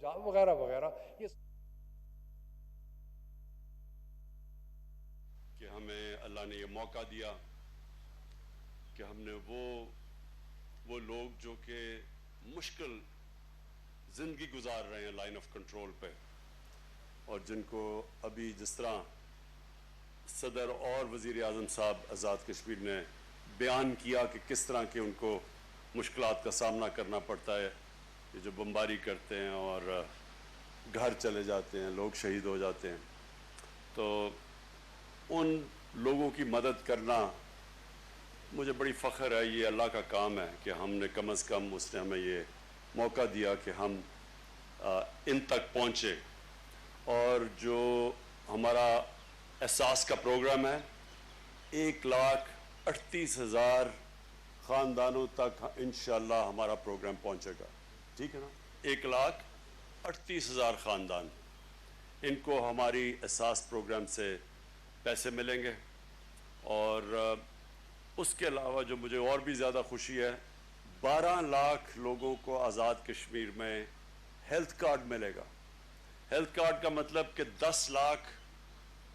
وغیرہ وغیرہ. یہ کہ ہمیں اللہ نے یہ موقع دیا کہ ہم نے وہ لوگ جو کہ مشکل زندگی گزار رہے ہیں لائن آف کنٹرول پہ، اور جن کو ابھی جس طرح صدر اور وزیر اعظم صاحب آزاد کشمیر نے بیان کیا کہ کس طرح کے ان کو مشکلات کا سامنا کرنا پڑتا ہے، یہ جو بمباری کرتے ہیں اور گھر چلے جاتے ہیں، لوگ شہید ہو جاتے ہیں، تو ان لوگوں کی مدد کرنا مجھے بڑی فخر ہے. یہ اللہ کا کام ہے کہ ہم نے کم از کم اس نے ہمیں یہ موقع دیا کہ ہم ان تک پہنچے. اور جو ہمارا احساس کا پروگرام ہے، 1,38,000 خاندانوں تک انشاءاللہ ہمارا پروگرام پہنچے گا. ٹھیک ہے نا؟ 1,38,000 خاندان، ان کو ہماری احساس پروگرام سے پیسے ملیں گے. اور اس کے علاوہ جو مجھے اور بھی زیادہ خوشی ہے، 12 لاکھ لوگوں کو آزاد کشمیر میں ہیلتھ کارڈ ملے گا. ہیلتھ کارڈ کا مطلب کہ 10 لاکھ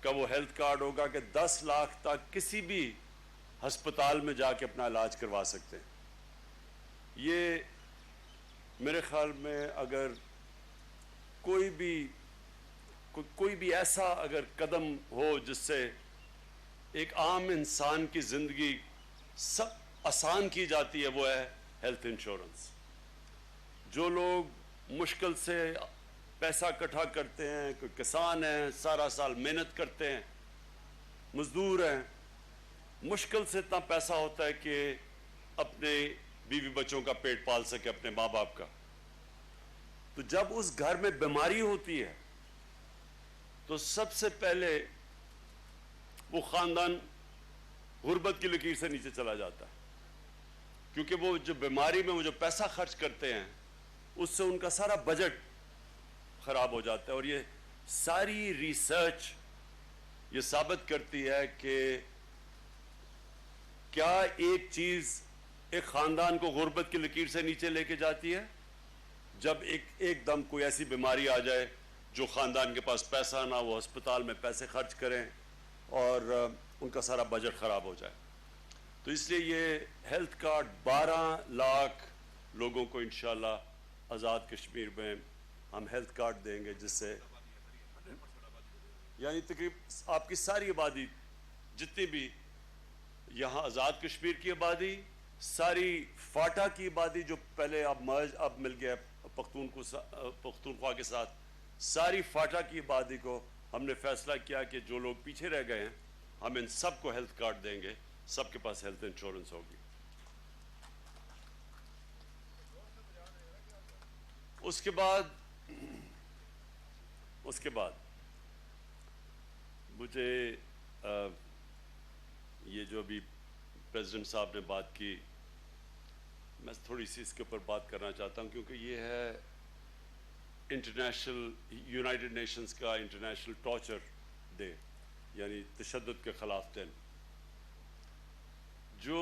کا وہ ہیلتھ کارڈ ہوگا کہ 10 لاکھ تک کسی بھی ہسپتال میں جا کے اپنا علاج کروا سکتے ہیں. یہ میرے خیال میں اگر کوئی بھی ایسا اگر قدم ہو جس سے ایک عام انسان کی زندگی سب آسان کی جاتی ہے، وہ ہے ہیلتھ انشورنس. جو لوگ مشکل سے پیسہ اکٹھا کرتے ہیں، کوئی کسان ہیں سارا سال محنت کرتے ہیں، مزدور ہیں، مشکل سے اتنا پیسہ ہوتا ہے کہ اپنے بیوی بچوں کا پیٹ پال سکے، اپنے ماں باپ کا. تو جب اس گھر میں بیماری ہوتی ہے تو سب سے پہلے وہ خاندان غربت کی لکیر سے نیچے چلا جاتا ہے، کیونکہ وہ جو بیماری میں وہ جو پیسہ خرچ کرتے ہیں اس سے ان کا سارا بجٹ خراب ہو جاتا ہے. اور یہ ساری ریسرچ یہ ثابت کرتی ہے کہ کیا ایک چیز ایک خاندان کو غربت کی لکیر سے نیچے لے کے جاتی ہے؟ جب ایک دم کوئی ایسی بیماری آ جائے جو خاندان کے پاس پیسہ نہ، وہ ہسپتال میں پیسے خرچ کریں اور ان کا سارا بجٹ خراب ہو جائے. تو اس لیے یہ ہیلتھ کارڈ 12 لاکھ لوگوں کو انشاءاللہ آزاد کشمیر میں ہم ہیلتھ کارڈ دیں گے، جس سے یعنی تقریباً آپ کی ساری آبادی، جتنی بھی یہاں آزاد کشمیر کی آبادی، ساری فاٹا کی آبادی جو پہلے اب مل گیا پختونخوا کے ساتھ، ساری فاٹا کی آبادی کو ہم نے فیصلہ کیا کہ جو لوگ پیچھے رہ گئے ہیں ہم ان سب کو ہیلتھ کارڈ دیں گے، سب کے پاس ہیلتھ انشورنس ہوگی. اس کے بعد مجھے یہ جو ابھی پریزیڈنٹ صاحب نے بات کی، میں تھوڑی سی اس کے اوپر بات کرنا چاہتا ہوں، کیونکہ یہ ہے یونائٹڈ نیشنز کا انٹرنیشنل ٹارچر ڈے، یعنی تشدد کے خلاف دن. جو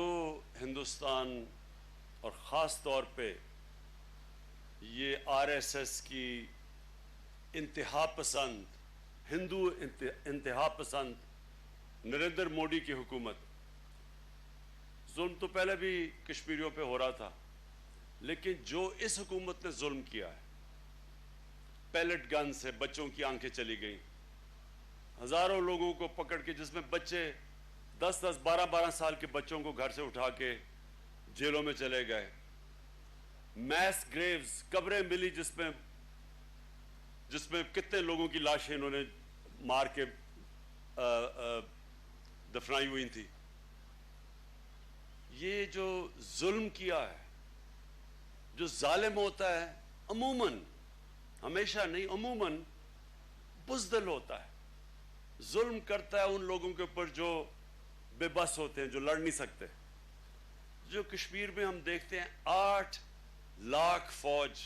ہندوستان اور خاص طور پہ یہ RSS کی انتہا پسند ہندو انتہا پسند نریندر موڈی کی حکومت، ظلم تو پہلے بھی کشمیریوں پہ ہو رہا تھا، لیکن جو اس حکومت نے ظلم کیا ہے، پیلٹ گن سے بچوں کی آنکھیں چلی گئیں، ہزاروں لوگوں کو پکڑ کے، جس میں بچے 10-10 12-12 سال کے بچوں کو گھر سے اٹھا کے جیلوں میں چلے گئے، میس گریوز قبریں ملی جس میں کتنے لوگوں کی لاشیں انہوں نے مار کے دفنائی ہوئی تھی. یہ جو ظلم کیا ہے، جو ظالم ہوتا ہے عموماً، ہمیشہ نہیں، عموماً بزدل ہوتا ہے، ظلم کرتا ہے ان لوگوں کے اوپر جو بے بس ہوتے ہیں، جو لڑ نہیں سکتے. جو کشمیر میں ہم دیکھتے ہیں 8 لاکھ فوج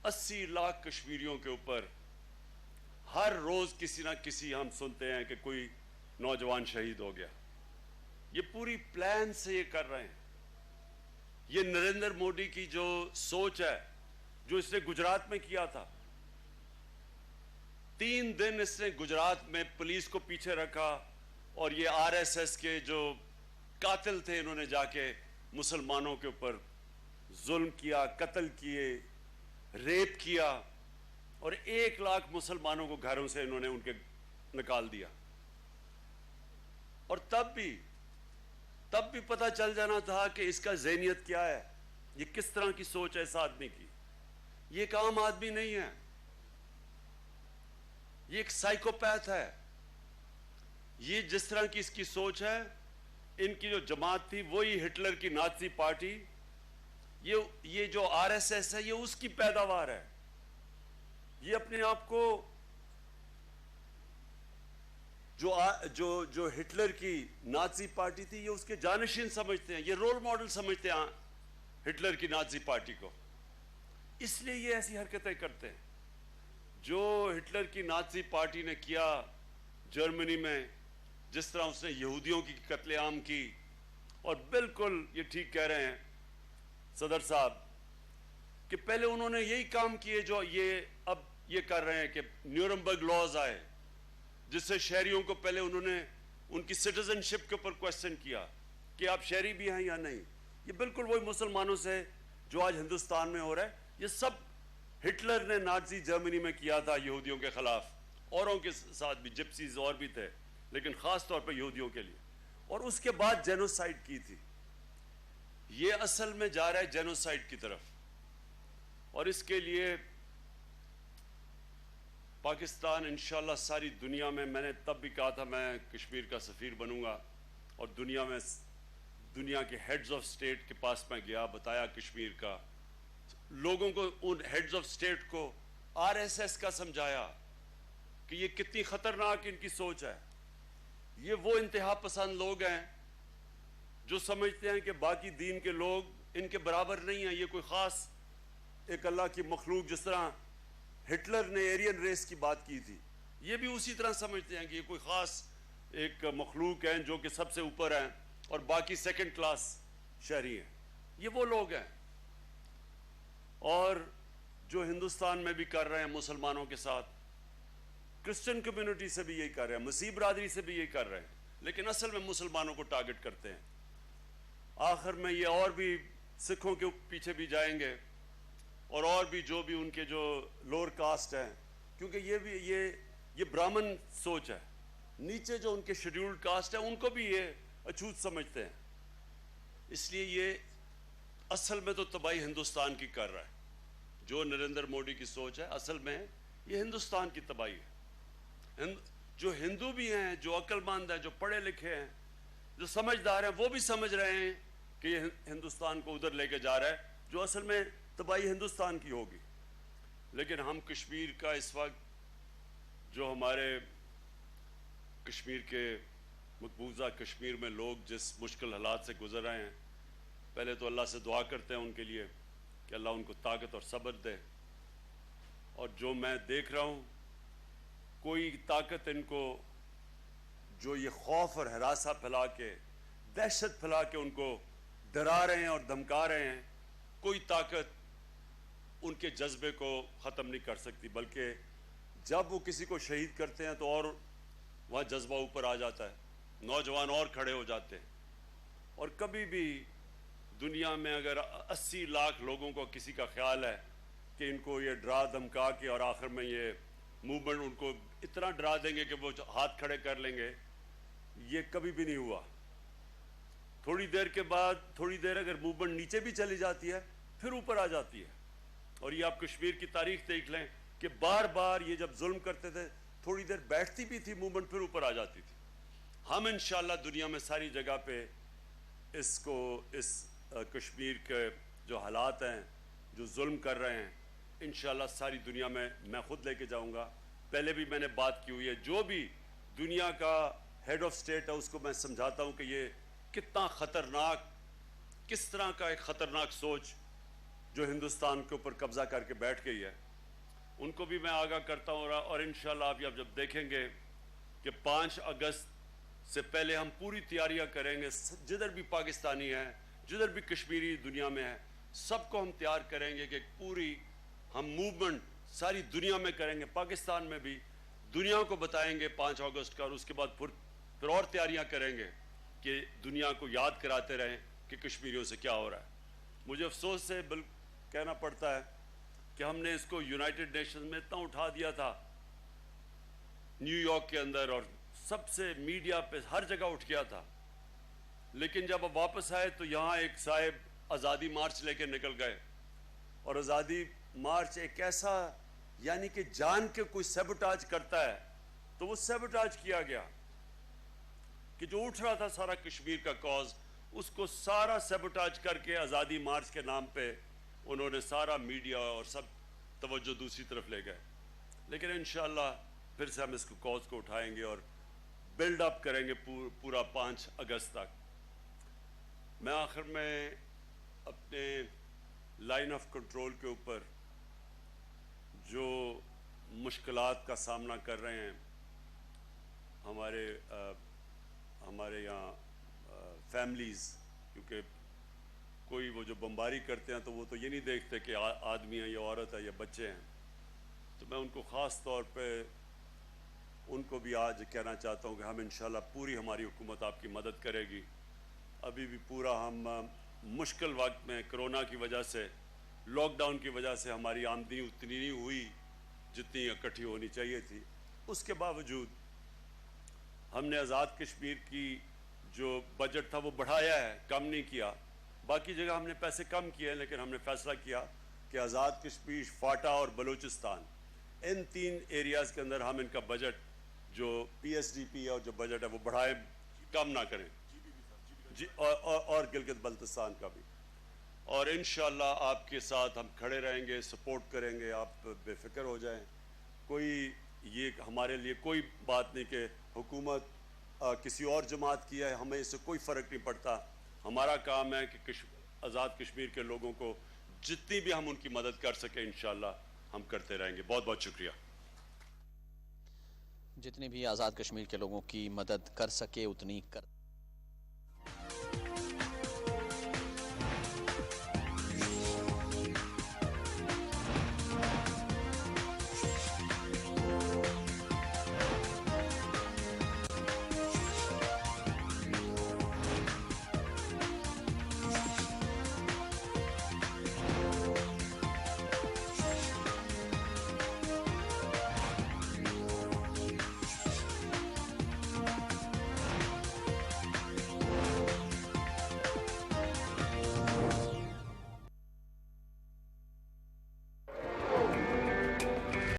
80 لاکھ کشمیریوں کے اوپر ہر روز کسی نہ کسی ہم سنتے ہیں کہ کوئی نوجوان شہید ہو گیا. یہ پوری پلان سے یہ کر رہے ہیں. یہ نریندر موڈی کی جو سوچ ہے جو اس نے گجرات میں کیا تھا. 3 دن اس نے گجرات میں پولیس کو پیچھے رکھا اور یہ آر ایس ایس کے جو قاتل تھے انہوں نے جا کے مسلمانوں کے اوپر ظلم کیا, قتل کیے, ریپ کیا اور 1 لاکھ مسلمانوں کو گھروں سے انہوں نے ان کے نکال دیا. اور تب بھی پتہ چل جانا تھا کہ اس کا ذہنیت کیا ہے, یہ کس طرح کی سوچ ہے اس آدمی کی. یہ ایک عام آدمی نہیں ہے, یہ ایک سائیکوپیتھ ہے. یہ جس طرح کی اس کی سوچ ہے, ان کی جو جماعت تھی وہی ہٹلر کی نازی پارٹی, یہ جو آر ایس ایس ہے یہ اس کی پیداوار ہے. یہ اپنے آپ کو جو ہٹلر کی نازی پارٹی تھی یہ اس کے جانشین سمجھتے ہیں, یہ رول ماڈل سمجھتے ہیں ہٹلر کی نازی پارٹی کو. اس لیے یہ ایسی حرکتیں کرتے ہیں. جو ہٹلر کی نازی پارٹی نے کیا جرمنی میں, جس طرح اس نے یہودیوں کی قتل عام کی, اور بالکل یہ ٹھیک کہہ رہے ہیں صدر صاحب کہ پہلے انہوں نے یہی کام کیے جو یہ اب یہ کر رہے ہیں کہ نیورنبرگ لاز آئے جس سے شہریوں کو پہلے انہوں نے ان کی سٹیزن شپ کے اوپر کویسچن کیا کہ آپ شہری بھی ہیں یا نہیں. یہ بالکل وہی مسلمانوں سے جو آج ہندوستان میں ہو رہا ہے. یہ سب ہٹلر نے نازی جرمنی میں کیا تھا یہودیوں کے خلاف, اوروں کے ساتھ بھی, جپسیز اور بھی تھے, لیکن خاص طور پہ یہودیوں کے لیے. اور اس کے بعد جینوسائیڈ کی تھی. یہ اصل میں جا رہا ہے جینوسائیڈ کی طرف. اور اس کے لیے پاکستان انشاءاللہ ساری دنیا میں نے تب بھی کہا تھا میں کشمیر کا سفیر بنوں گا, اور دنیا کے ہیڈز آف سٹیٹ کے پاس میں گیا, بتایا کشمیر کا, لوگوں کو, ان ہیڈز آف سٹیٹ کو آر ایس ایس کا سمجھایا کہ یہ کتنی خطرناک ان کی سوچ ہے. یہ وہ انتہا پسند لوگ ہیں جو سمجھتے ہیں کہ باقی دین کے لوگ ان کے برابر نہیں ہیں, یہ کوئی خاص ایک اللہ کی مخلوق, جس طرح ہٹلر نے ایرین ریس کی بات کی تھی, یہ بھی اسی طرح سمجھتے ہیں کہ یہ کوئی خاص ایک مخلوق ہیں جو کہ سب سے اوپر ہیں اور باقی سیکنڈ کلاس شہری ہیں. یہ وہ لوگ ہیں. اور جو ہندوستان میں بھی کر رہے ہیں مسلمانوں کے ساتھ, کرسچن کمیونٹی سے بھی یہی کر رہے ہیں, مسیح برادری سے بھی یہی کر رہے ہیں, لیکن اصل میں مسلمانوں کو ٹارگٹ کرتے ہیں. آخر میں یہ اور بھی سکھوں کے پیچھے بھی جائیں گے, اور بھی جو بھی ان کے جو لوور کاسٹ ہیں, کیونکہ یہ بھی یہ برامن سوچ ہے. نیچے جو ان کے شیڈیولڈ کاسٹ ہیں ان کو بھی یہ اچھوت سمجھتے ہیں. اس لیے یہ اصل میں تو تباہی ہندوستان کی کر رہا ہے. جو نریندر موڈی کی سوچ ہے اصل میں یہ ہندوستان کی تباہی ہے. جو ہندو بھی ہیں, جو عقل مند ہیں, جو پڑھے لکھے ہیں, جو سمجھدار ہیں, وہ بھی سمجھ رہے ہیں کہ یہ ہندوستان کو ادھر لے کے جا رہا ہے جو اصل میں تباہی ہندوستان کی ہوگی. لیکن ہم کشمیر کا اس وقت جو ہمارے کشمیر کے مقبوضہ کشمیر میں لوگ جس مشکل حالات سے گزر رہے ہیں, پہلے تو اللہ سے دعا کرتے ہیں ان کے لیے کہ اللہ ان کو طاقت اور صبر دے. اور جو میں دیکھ رہا ہوں, کوئی طاقت ان کو جو یہ خوف اور ہراساں پھیلا کے, دہشت پھیلا کے ان کو ڈرا رہے ہیں اور دھمکا رہے ہیں, کوئی طاقت ان کے جذبے کو ختم نہیں کر سکتی. بلکہ جب وہ کسی کو شہید کرتے ہیں تو اور وہاں جذبہ اوپر آ جاتا ہے, نوجوان اور کھڑے ہو جاتے ہیں. اور کبھی بھی دنیا میں اگر 80 لاکھ لوگوں کو کسی کا خیال ہے کہ ان کو یہ ڈرا دھمکا کے اور آخر میں یہ موومنٹ ان کو اتنا ڈرا دیں گے کہ وہ ہاتھ کھڑے کر لیں گے, یہ کبھی بھی نہیں ہوا. تھوڑی دیر کے بعد, تھوڑی دیر اگر موومنٹ نیچے بھی چلی جاتی ہے پھر اوپر آ جاتی ہے. اور یہ آپ کشمیر کی تاریخ دیکھ لیں کہ بار بار یہ جب ظلم کرتے تھے تھوڑی دیر بیٹھتی بھی تھی موومنٹ, پھر اوپر آ جاتی تھی. ہم انشاءاللہ دنیا میں ساری جگہ پہ اس کشمیر کے جو حالات ہیں, جو ظلم کر رہے ہیں, انشاءاللہ ساری دنیا میں خود لے کے جاؤں گا. پہلے بھی میں نے بات کی ہوئی ہے, جو بھی دنیا کا ہیڈ آف سٹیٹ ہے اس کو میں سمجھاتا ہوں کہ یہ کتنا خطرناک, کس طرح کا ایک خطرناک سوچ جو ہندوستان کے اوپر قبضہ کر کے بیٹھ گئی ہے, ان کو بھی میں آگاہ کرتا ہوں. اور انشاءاللہ آپ جب دیکھیں گے کہ 5 اگست سے پہلے ہم پوری تیاریاں کریں گے, جدھر بھی پاکستانی ہیں, جدھر بھی کشمیری دنیا میں ہے, سب کو ہم تیار کریں گے کہ پوری ہم موومنٹ ساری دنیا میں کریں گے, پاکستان میں بھی دنیا کو بتائیں گے 5 اگست کا, اور اس کے بعد پھر اور تیاریاں کریں گے کہ دنیا کو یاد کراتے رہیں کہ کشمیریوں سے کیا ہو رہا ہے. مجھے افسوس سے کہنا پڑتا ہے کہ ہم نے اس کو یونائٹڈ نیشنز میں اتنا اٹھا دیا تھا نیو یارک کے اندر, اور سب سے میڈیا پہ ہر جگہ اٹھ گیا تھا, لیکن جب اب واپس آئے تو یہاں ایک صاحب آزادی مارچ لے کے نکل گئے, اور آزادی مارچ ایک ایسا یعنی کہ جان کے کوئی سیبوٹاج کرتا ہے تو وہ سیبوٹاج کیا گیا کہ جو اٹھ رہا تھا سارا کشمیر کا کاز, اس کو سارا سیبوٹاج کر کے آزادی مارچ کے نام پہ انہوں نے سارا میڈیا اور سب توجہ دوسری طرف لے گئے. لیکن انشاءاللہ پھر سے ہم اس کو کاز کو اٹھائیں گے اور بلڈ اپ کریں گے پورا 5 اگست تک. میں آخر میں اپنے لائن آف کنٹرول کے اوپر جو مشکلات کا سامنا کر رہے ہیں ہمارے یہاں فیملیز, کیونکہ کوئی وہ جو بمباری کرتے ہیں تو وہ تو یہ نہیں دیکھتے کہ آدمی ہے یا عورت ہے یا بچے ہیں, تو میں ان کو خاص طور پہ ان کو بھی آج کہنا چاہتا ہوں کہ ہم انشاءاللہ پوری ہماری حکومت آپ کی مدد کرے گی. ابھی بھی پورا ہم مشکل وقت میں کرونا کی وجہ سے, لاک ڈاؤن کی وجہ سے ہماری آمدنی اتنی نہیں ہوئی جتنی اکٹھی ہونی چاہیے تھی. اس کے باوجود ہم نے آزاد کشمیر کی جو بجٹ تھا وہ بڑھایا ہے, کم نہیں کیا. باقی جگہ ہم نے پیسے کم کیے ہیں, لیکن ہم نے فیصلہ کیا کہ آزاد کشمیر, فاٹا اور بلوچستان, ان 3 ایریاز کے اندر ہم ان کا بجٹ جو پی ایس ڈی پی اور جو بجٹ ہے وہ بڑھائیں, کم نہ کریں, جی, اور گلگت بلتستان کا بھی. اور انشاءاللہ آپ کے ساتھ ہم کھڑے رہیں گے, سپورٹ کریں گے, آپ بے فکر ہو جائیں. کوئی یہ ہمارے لیے کوئی بات نہیں کہ حکومت کسی اور جماعت کی ہے, ہمیں اس سے کوئی فرق نہیں پڑتا. ہمارا کام ہے کہ آزاد کشمیر کے لوگوں کو جتنی بھی ہم ان کی مدد کر سکیں انشاءاللہ ہم کرتے رہیں گے. بہت بہت شکریہ. جتنی بھی آزاد کشمیر کے لوگوں کی مدد کر سکے اتنی کر